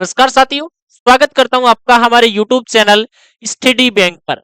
नमस्कार साथियों, स्वागत करता हूं आपका हमारे यूट्यूब चैनल स्टडी बैंक पर।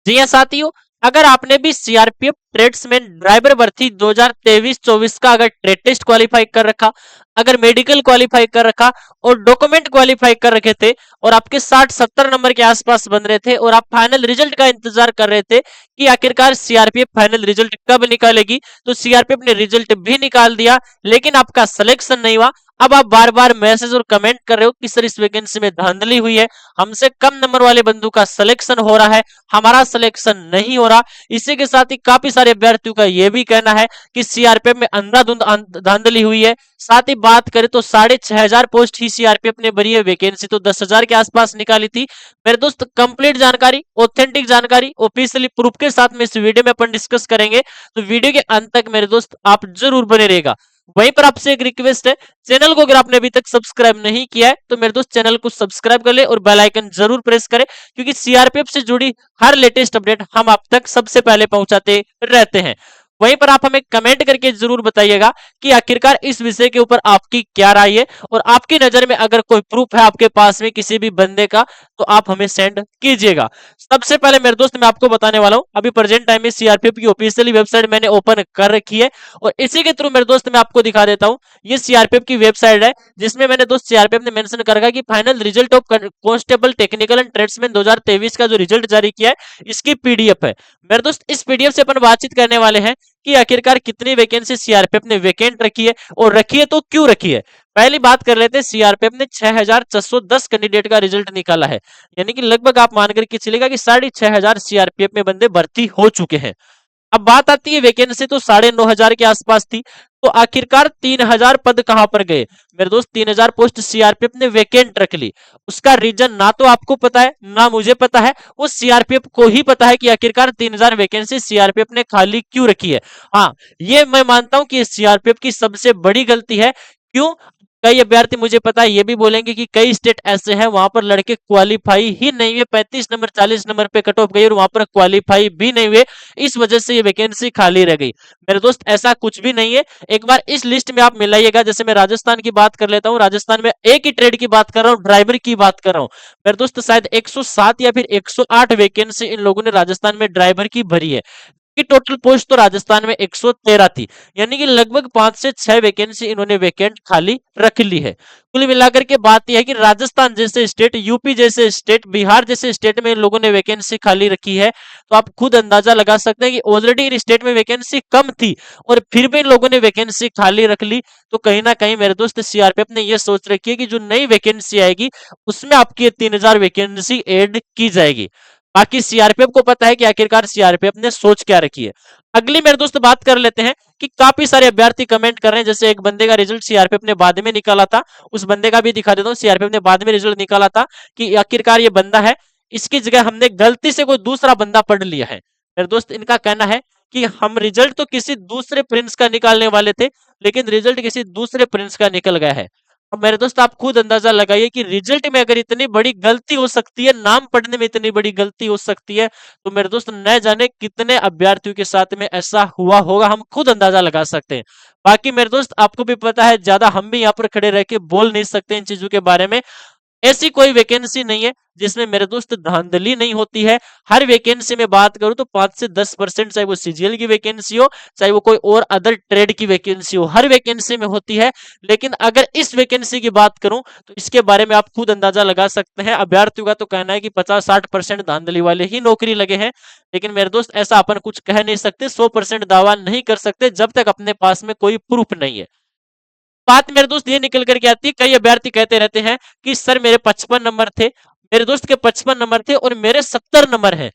जी हां साथियों, अगर आपने भी सीआरपीएफ ट्रेड्समैन ड्राइवर भर्ती 2023-24 का अगर ट्रेड टेस्ट क्वालिफाई कर रखा, अगर मेडिकल क्वालिफाई कर रखा और डॉक्यूमेंट क्वालिफाई कर रखे थे और आपके 60-70 नंबर के आसपास बन रहे थे और आप फाइनल रिजल्ट का इंतजार कर रहे थे कि आखिरकार सीआरपीएफ फाइनल रिजल्ट कब निकालेगी, तो सीआरपीएफ ने रिजल्ट भी निकाल दिया लेकिन आपका सिलेक्शन नहीं हुआ। अब आप बार बार मैसेज और कमेंट कर रहे हो कि सर इस वैकेंसी में धांधली हुई है, हमसे कम नंबर वाले बंधु का सिलेक्शन हो रहा है, हमारा सिलेक्शन नहीं हो रहा। इसी के साथ ही काफी सारे अभ्यर्थियों का यह भी कहना है कि सीआरपीएफ में अंधाधुंध धांधली हुई है। साथ ही बात करें तो 6,500 पोस्ट ही सीआरपीएफ ने भरी है, वैकेंसी तो 10,000 के आसपास निकाली थी। मेरे दोस्त कंप्लीट जानकारी, ऑथेंटिक जानकारी, ऑफिशियली प्रूफ के साथ में इस वीडियो में अपन डिस्कस करेंगे, तो वीडियो के अंत तक मेरे दोस्त आप जरूर बने रहेगा। वहीं पर आपसे एक रिक्वेस्ट है, चैनल को अगर आपने अभी तक सब्सक्राइब नहीं किया है तो मेरे दोस्त चैनल को सब्सक्राइब कर ले और बेल आइकन जरूर प्रेस करें, क्योंकि सीआरपीएफ से जुड़ी हर लेटेस्ट अपडेट हम आप तक सबसे पहले पहुंचाते रहते हैं। वहीं पर आप हमें कमेंट करके जरूर बताइएगा कि आखिरकार इस विषय के ऊपर आपकी क्या राय है और आपकी नजर में अगर कोई प्रूफ है आपके पास में किसी भी बंदे का, तो आप हमें सेंड कीजिएगा। सबसे पहले मेरे दोस्त मैं आपको बताने वाला हूं, अभी प्रेजेंट टाइम में सीआरपीएफ की ऑफिशियली वेबसाइट मैंने ओपन कर रखी है और इसी के थ्रू मेरे दोस्त मैं आपको दिखा देता हूं। ये सीआरपीएफ की वेबसाइट है जिसमें मैंने दोस्त सीआरपीएफ ने मेंशन कर रखा है कि final result of constable technical and tradesman 2023 का जो रिजल्ट जारी किया है इसकी पीडीएफ है। मेरे दोस्त इस पीडीएफ से अपन बातचीत करने वाले हैं कि आखिरकार कितनी वैकेंसी सीआरपीएफ ने वैकेंट रखी है और रखी है तो क्यों रखी है। पहली बात कर लेते हैं, सीआरपीएफ ने 6,610 कैंडिडेट का रिजल्ट निकाला है, यानी कि लगभग आप मानकर के चलेगा कि 6,500 सीआरपीएफ में बंदे भर्ती हो चुके हैं। अब बात आती है वैकेंसी तो 9,500 के आसपास थी, तो आखिरकार 3,000 पद कहां पर गए। मेरे दोस्त 3,000 पोस्ट सीआरपीएफ ने वैकेंट रख ली, उसका रीजन ना तो आपको पता है ना मुझे पता है, वो सीआरपीएफ को ही पता है कि आखिरकार 3,000 वैकेंसी सीआरपीएफ ने खाली क्यों रखी है। हाँ, ये मैं मानता हूं कि सीआरपीएफ की सबसे बड़ी गलती है। क्यों? कई अभ्यर्थी मुझे पता है ये भी बोलेंगे कि कई स्टेट ऐसे हैं वहां पर लड़के क्वालिफाई ही नहीं हुए, 35 नंबर 40 नंबर पे कट ऑफ गई और वहां पर क्वालिफाई भी नहीं हुए, इस वजह से ये वैकेंसी खाली रह गई। मेरे दोस्त ऐसा कुछ भी नहीं है, एक बार इस लिस्ट में आप मिलाइएगा। जैसे मैं राजस्थान की बात कर लेता हूँ, राजस्थान में एक ही ट्रेड की बात कर रहा हूँ, ड्राइवर की बात कर रहा हूँ। मेरे दोस्त शायद 107 या फिर 108 वैकेंसी इन लोगों ने राजस्थान में ड्राइवर की भरी है, की टोटल पोस्ट तो राजस्थान में 113 थी, यानी कि लगभग 5 से 6 वैकेंसी इन्होंने वैकेंट खाली रख ली है। कुल मिलाकर के बात यह है कि राजस्थान जैसे स्टेट, यूपी जैसे स्टेट, बिहार जैसे स्टेट में इन लोगों ने वैकेंसी खाली रखी है, तो आप खुद अंदाजा लगा सकते हैं कि ऑलरेडी इन स्टेट में वैकेंसी कम थी और फिर भी इन लोगों ने वैकेंसी खाली रख ली। तो कहीं ना कहीं मेरे दोस्त सीआरपीएफ ने यह सोच रखी है कि जो नई वैकेंसी आएगी उसमें आपकी 3,000 वैकेंसी ऐड की जाएगी। बाकी सीआरपीएफ को पता है कि आखिरकार सीआरपीएफ ने सोच क्या रखी है। अगली मेरे दोस्त बात कर लेते हैं कि काफी सारे अभ्यर्थी कमेंट कर रहे हैं, जैसे एक बंदे का रिजल्ट सीआरपीएफ ने बाद में निकाला था, उस बंदे का भी दिखा देता हूं। सीआरपीएफ ने बाद में रिजल्ट निकाला था कि आखिरकार ये बंदा है, इसकी जगह हमने गलती से कोई दूसरा बंदा पढ़ लिया है। मेरे दोस्त इनका कहना है कि हम रिजल्ट तो किसी दूसरे प्रिंस का निकालने वाले थे, लेकिन रिजल्ट किसी दूसरे प्रिंस का निकल गया है। अब मेरे दोस्त आप खुद अंदाजा लगाइए कि रिजल्ट में अगर इतनी बड़ी गलती हो सकती है, नाम पढ़ने में इतनी बड़ी गलती हो सकती है, तो मेरे दोस्त न जाने कितने अभ्यर्थियों के साथ में ऐसा हुआ होगा, हम खुद अंदाजा लगा सकते हैं। बाकी मेरे दोस्त आपको भी पता है, ज्यादा हम भी यहाँ पर खड़े रह के बोल नहीं सकते इन चीजों के बारे में। ऐसी कोई वैकेंसी नहीं है जिसमें मेरे दोस्त धांधली नहीं होती है। हर वैकेंसी में बात करूं तो 5 से 10%, चाहे वो सीजीएल की वैकेंसी हो, चाहे वो कोई और अदर ट्रेड की वैकेंसी हो, हर वैकेंसी में होती है। लेकिन अगर इस वैकेंसी की बात करूं तो इसके बारे में आप खुद अंदाजा लगा सकते हैं। अभ्यर्थियों का तो कहना है कि 50-60% धांधली वाले ही नौकरी लगे हैं, लेकिन मेरे दोस्त ऐसा अपन कुछ कह नहीं सकते, 100% दावा नहीं कर सकते जब तक अपने पास में कोई प्रूफ नहीं है। बात मेरे दोस्त ये निकल करके आती है, कई अभ्यर्थी कहते रहते हैं कि सर मेरे 55 नंबर थे, मेरे दोस्त के 55 नंबर थे और मेरे 70 नंबर हैं,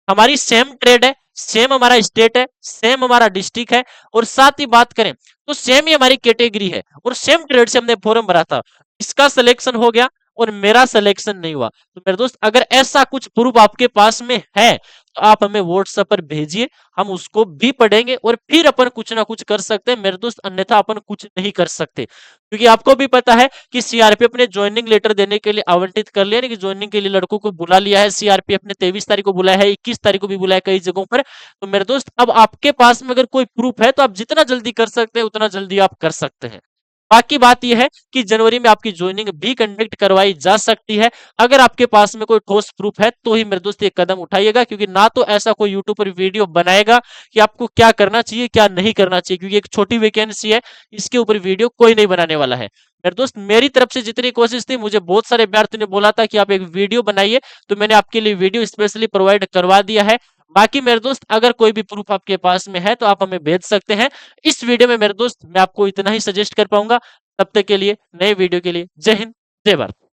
हमारी सेम ट्रेड है, सेम हमारा स्टेट है, सेम हमारा डिस्ट्रिक्ट है और साथ ही बात करें तो सेम ही हमारी कैटेगरी है और सेम ट्रेड से हमने फॉर्म भरा था, इसका सिलेक्शन हो गया और मेरा सिलेक्शन नहीं हुआ। तो मेरे दोस्त अगर ऐसा कुछ प्रूफ आपके पास में है तो आप हमें व्हाट्सएप पर भेजिए, हम उसको भी पढ़ेंगे और फिर अपन कुछ ना कुछ कर सकते हैं मेरे दोस्त, अन्यथा अपन कुछ नहीं कर सकते। क्योंकि आपको भी पता है कि सीआरपीएफ ने ज्वाइनिंग लेटर देने के लिए आवंटित कर लिया, कि ज्वाइनिंग के लिए लड़कों को बुला लिया है। सीआरपीएफ ने 23 तारीख को बुलाया है, 21 तारीख को भी बुलाया कई जगहों पर। तो मेरे दोस्त अब आपके पास में अगर कोई प्रूफ है तो आप जितना जल्दी कर सकते हैं उतना जल्दी आप कर सकते हैं। बाकी बात यह है कि जनवरी में आपकी ज्वाइनिंग भी कंडक्ट करवाई जा सकती है। अगर आपके पास में कोई ठोस प्रूफ है तो ही मेरे दोस्त ये कदम उठाइएगा, क्योंकि ना तो ऐसा कोई यूट्यूब पर वीडियो बनाएगा कि आपको क्या करना चाहिए क्या नहीं करना चाहिए, क्योंकि एक छोटी वैकेंसी है, इसके ऊपर वीडियो कोई नहीं बनाने वाला है। मेरे दोस्त मेरी तरफ से जितनी कोशिश थी, मुझे बहुत सारे अभ्यर्थियों ने बोला था कि आप एक वीडियो बनाइए, तो मैंने आपके लिए वीडियो स्पेशली प्रोवाइड करवा दिया है। बाकी मेरे दोस्त अगर कोई भी प्रूफ आपके पास में है तो आप हमें भेज सकते हैं। इस वीडियो में मेरे दोस्त मैं आपको इतना ही सजेस्ट कर पाऊंगा। तब तक के लिए नए वीडियो के लिए जय हिंद, जय भारत।